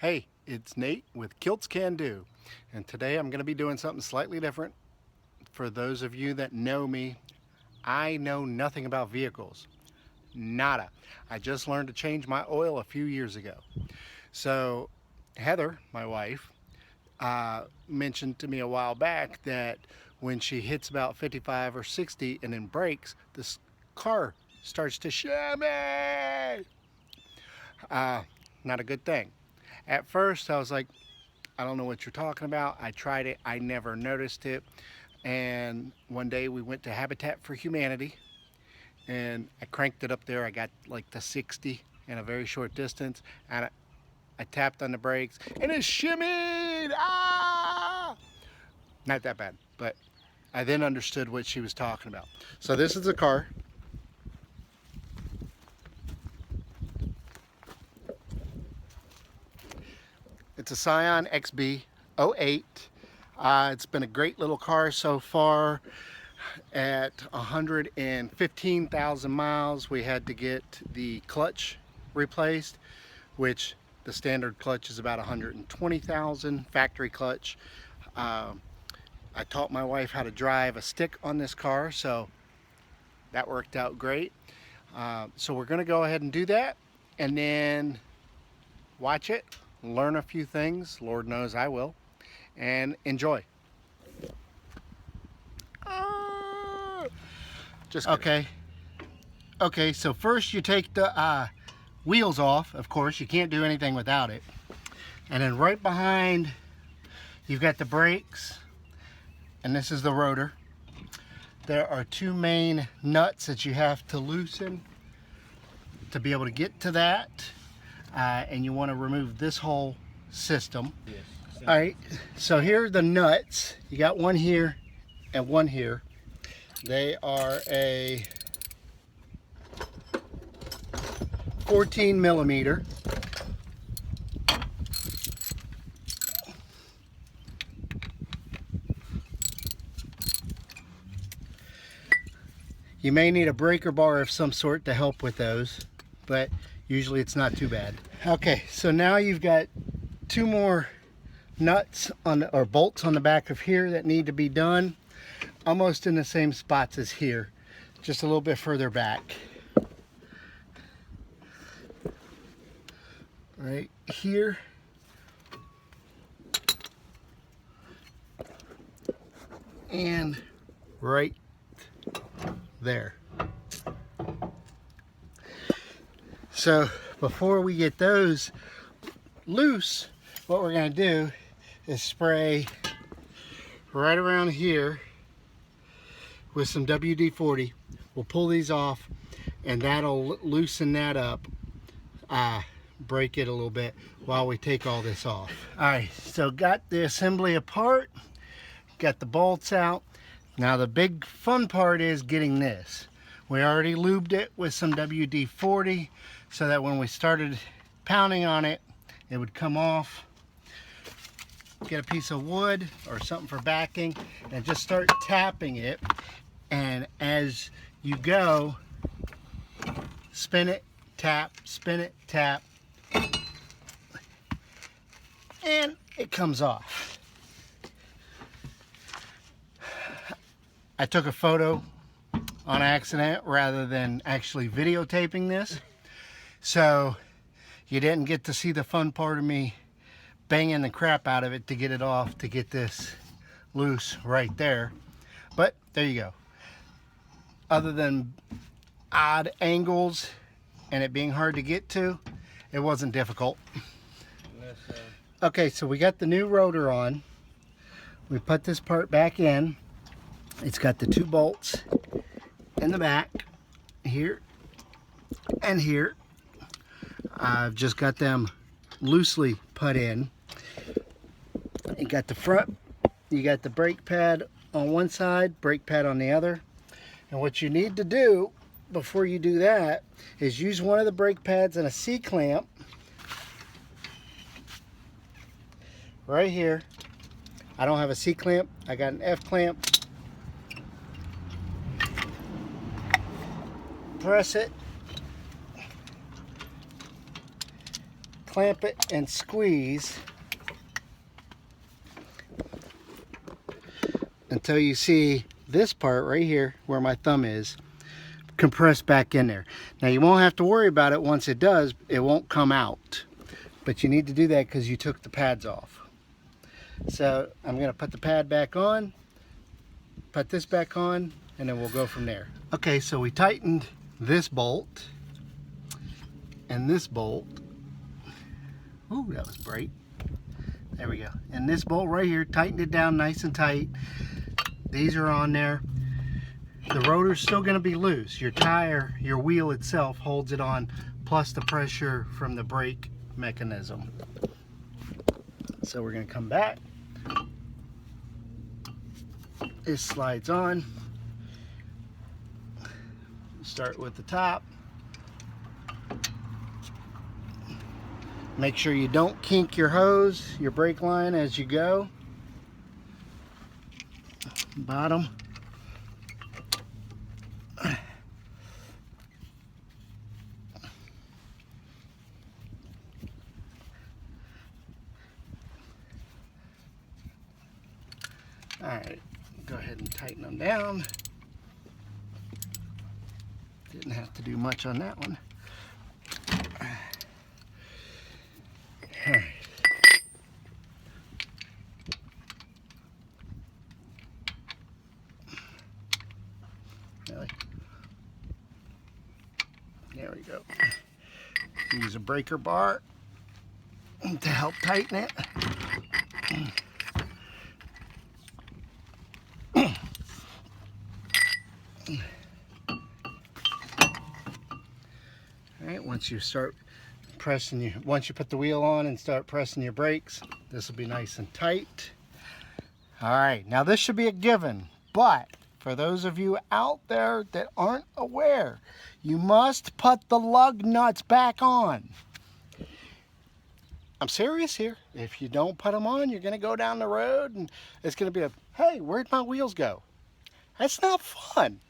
Hey, it's Nate with Kiltscando, and today I'm going to be doing something slightly different. For those of you that know me, I know nothing about vehicles. Nada. I just learned to change my oil a few years ago. So Heather, my wife, mentioned to me a while back that when she hits about 55 or 60 and then brakes, this car starts to shimmy. Not a good thing. At first I was like, I don't know what you're talking about. I tried it, I never noticed it. And one day we went to Habitat for Humanity and I cranked it up there. I got like to 60 in a very short distance, and I tapped on the brakes and it shimmied. Ah! Not that bad, but I then understood what she was talking about. So this is a car. It's a Scion XB 08. It's been a great little car so far. At 115,000 miles, we had to get the clutch replaced, which the standard clutch is about 120,000, factory clutch. I taught my wife how to drive a stick on this car, so that worked out great. So we're going to go ahead and do that, and then watch it, learn a few things, Lord knows I will, and enjoy. Just kidding. Okay, so first you take the wheels off, of course, you can't do anything without it. And then right behind, you've got the brakes, and this is the rotor. There are two main nuts that you have to loosen to be able to get to that. And you want to remove this whole system. Yes. All right, so here are the nuts. You got one here and one here. They are a 14 millimeter. You may need a breaker bar of some sort to help with those, but usually it's not too bad. Okay, so now you've got two more nuts on or bolts on the back of here that need to be done, almost in the same spots as here, just a little bit further back. Right here. And right there. So before we get those loose, what we're going to do is spray right around here with some WD-40. We'll pull these off and that'll loosen that up, break it a little bit while we take all this off. Alright, so got the assembly apart, got the bolts out. Now the big fun part is getting this. We already lubed it with some WD-40 so that when we started pounding on it, it would come off. Get a piece of wood or something for backing and just start tapping it. And as you go, spin it, tap, and it comes off. I took a photo on accident rather than actually videotaping this, so you didn't get to see the fun part of me banging the crap out of it to get it off, to get this loose right there. But there you go. Other than odd angles and it being hard to get to, it wasn't difficult. Okay, so we got the new rotor on. We put this part back in. It's got the two bolts in the back, here and here. I've just got them loosely put in. You got the front, you got the brake pad on one side, brake pad on the other. And what you need to do before you do that is use one of the brake pads and a C-clamp right here. I don't have a C-clamp, I got an F-clamp. Press it clamp it and squeeze until you see this part right here where my thumb is compressed back in there. Now you won't have to worry about it once it does, it won't come out. But you need to do that because you took the pads off. So I'm going to put the pad back on, put this back on, and then we'll go from there. Okay, so we tightened this bolt and this bolt. Ooh, that was bright. There we go. And this bolt right here, tightened it down nice and tight. These are on there. The rotor's still going to be loose. Your tire, your wheel itself holds it on, plus the pressure from the brake mechanism. So we're going to come back. This slides on. Start with the top. Make sure you don't kink your hose, your brake line as you go. Bottom. Alright, go ahead and tighten them down. Didn't have to do much on that one. Alright. Really? There we go. Use a breaker bar to help tighten it. Alright, once you start pressing once you put the wheel on and start pressing your brakes, this will be nice and tight. Alright, now this should be a given, but for those of you out there that aren't aware, you must put the lug nuts back on. I'm serious here. If you don't put them on, you're going to go down the road and it's going to be a, hey, where'd my wheels go? That's not fun.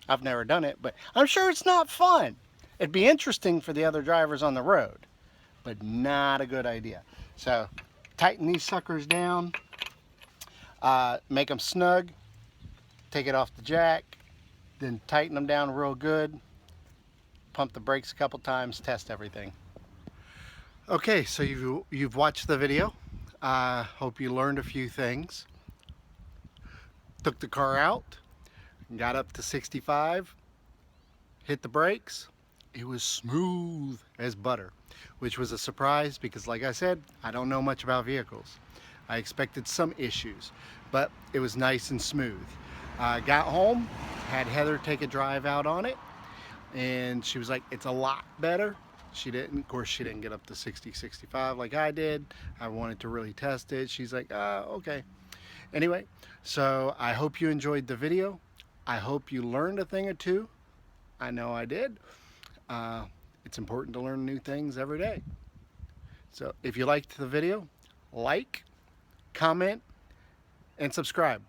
I've never done it, but I'm sure it's not fun. It'd be interesting for the other drivers on the road, but not a good idea. So tighten these suckers down, make them snug, take it off the jack, then tighten them down real good, pump the brakes a couple times, test everything. Okay, so you've watched the video. Hope you learned a few things. Took the car out, got up to 65, hit the brakes. It was smooth as butter, which was a surprise because, like I said, I don't know much about vehicles. I expected some issues, but it was nice and smooth. Got home, had Heather take a drive out on it, and she was like, it's a lot better. She didn't, of course, she didn't get up to 60, 65 like I did. I wanted to really test it. She's like, okay. Anyway, so I hope you enjoyed the video. I hope you learned a thing or two. I know I did. It's important to learn new things every day. So if you liked the video, like, comment, and subscribe.